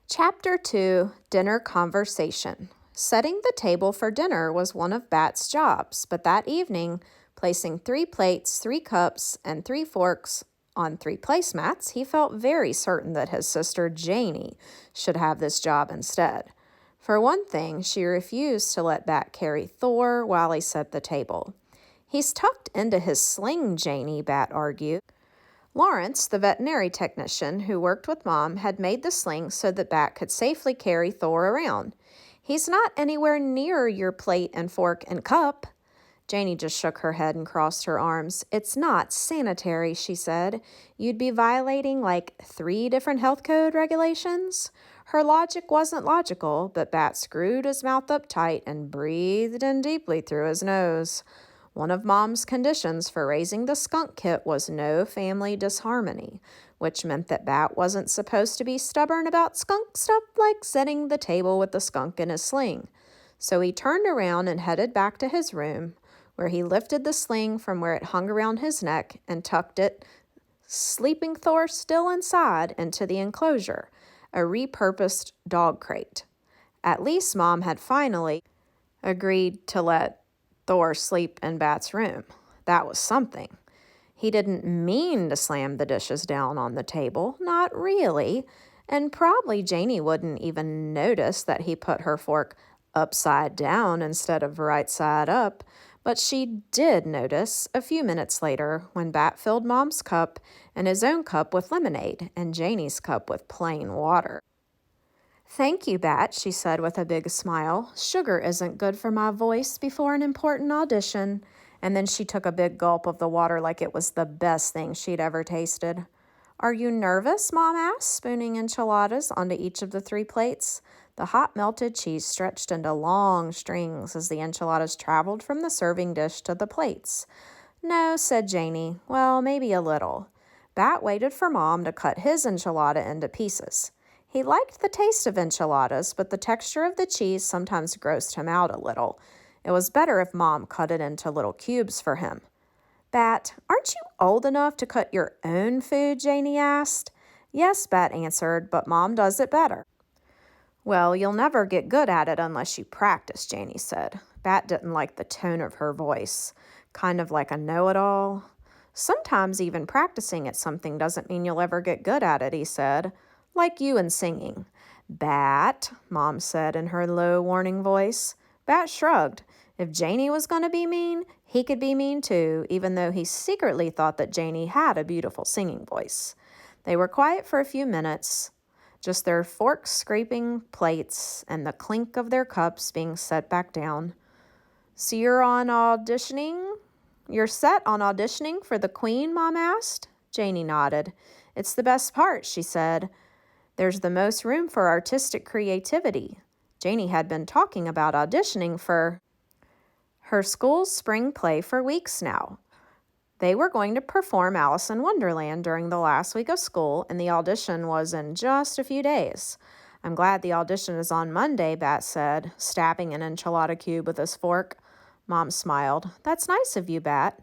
Chapter 2, Dinner Conversation. Setting the table for dinner was one of Bat's jobs, but that evening, placing 3 plates, 3 cups, and 3 forks on 3 placemats, he felt very certain that his sister Janie should have this job instead. For one thing, she refused to let Bat carry Thor while he set the table. "He's tucked into his sling, Janie," Bat argued. Lawrence, the veterinary technician who worked with Mom, had made the sling so that Bat could safely carry Thor around. "He's not anywhere near your plate and fork and cup." Janie just shook her head and crossed her arms. "It's not sanitary," she said. "You'd be violating like 3 different health code regulations." Her logic wasn't logical, but Bat screwed his mouth up tight and breathed in deeply through his nose. One of Mom's conditions for raising the skunk kit was no family disharmony, which meant that Bat wasn't supposed to be stubborn about skunk stuff like setting the table with the skunk in his sling. So he turned around and headed back to his room, where he lifted the sling from where it hung around his neck and tucked it, sleeping Thor still inside, into the enclosure, a repurposed dog crate. At least Mom had finally agreed to let Thor sleep in Bat's room. That was something. He didn't mean to slam the dishes down on the table, not really, and probably Janie wouldn't even notice that he put her fork upside down instead of right side up, but she did notice a few minutes later when Bat filled Mom's cup and his own cup with lemonade and Janie's cup with plain water. "Thank you, Bat," she said with a big smile. "Sugar isn't good for my voice before an important audition." And then she took a big gulp of the water like it was the best thing she'd ever tasted. "Are you nervous?" Mom asked, spooning enchiladas onto each of the 3 plates. The hot melted cheese stretched into long strings as the enchiladas traveled from the serving dish to the plates. "No," said Janie. "Well, maybe a little." Bat waited for Mom to cut his enchilada into pieces. He liked the taste of enchiladas, but the texture of the cheese sometimes grossed him out a little. It was better if Mom cut it into little cubes for him. "Bat, aren't you old enough to cut your own food?" Janie asked. "Yes," Bat answered, "but Mom does it better." "Well, you'll never get good at it unless you practice," Janie said. Bat didn't like the tone of her voice, kind of like a know-it-all. "Sometimes even practicing at something doesn't mean you'll ever get good at it," he said. "Like you and singing." "Bat," Mom said in her low, warning voice. Bat shrugged. If Janie was going to be mean, he could be mean too, even though he secretly thought that Janie had a beautiful singing voice. They were quiet for a few minutes, just their forks scraping plates and the clink of their cups being set back down. "So you're set on auditioning for the Queen?" Mom asked. Janie nodded. "It's the best part," she said. "There's the most room for artistic creativity." Janie had been talking about auditioning for her school's spring play for weeks now. They were going to perform Alice in Wonderland during the last week of school, and the audition was in just a few days. "I'm glad the audition is on Monday," Bat said, stabbing an enchilada cube with his fork. Mom smiled. "That's nice of you, Bat.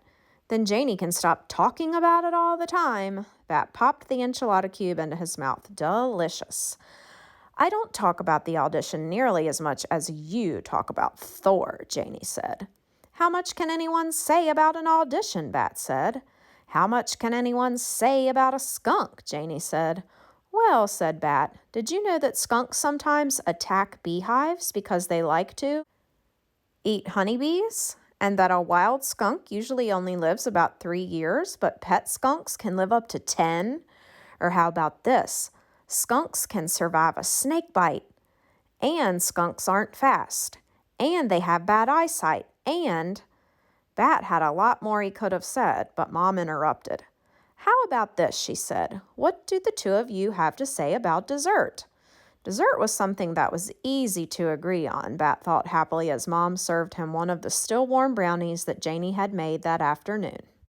Then Janie can stop talking about it all the time." Bat popped the enchilada cube into his mouth. "Delicious." "I don't talk about the audition nearly as much as you talk about Thor," Janie said. "How much can anyone say about an audition?" Bat said. "How much can anyone say about a skunk?" Janie said. "Well," said Bat, "did you know that skunks sometimes attack beehives because they like to eat honeybees? And that a wild skunk usually only lives about 3 years, but pet skunks can live up to 10? Or how about this? Skunks can survive a snake bite. And skunks aren't fast. And they have bad eyesight. And..." Bat had a lot more he could have said, but Mom interrupted. "How about this?" she said. "What do the 2 of you have to say about dessert?" Dessert was something that was easy to agree on, Bat thought happily as Mom served him one of the still warm brownies that Janie had made that afternoon.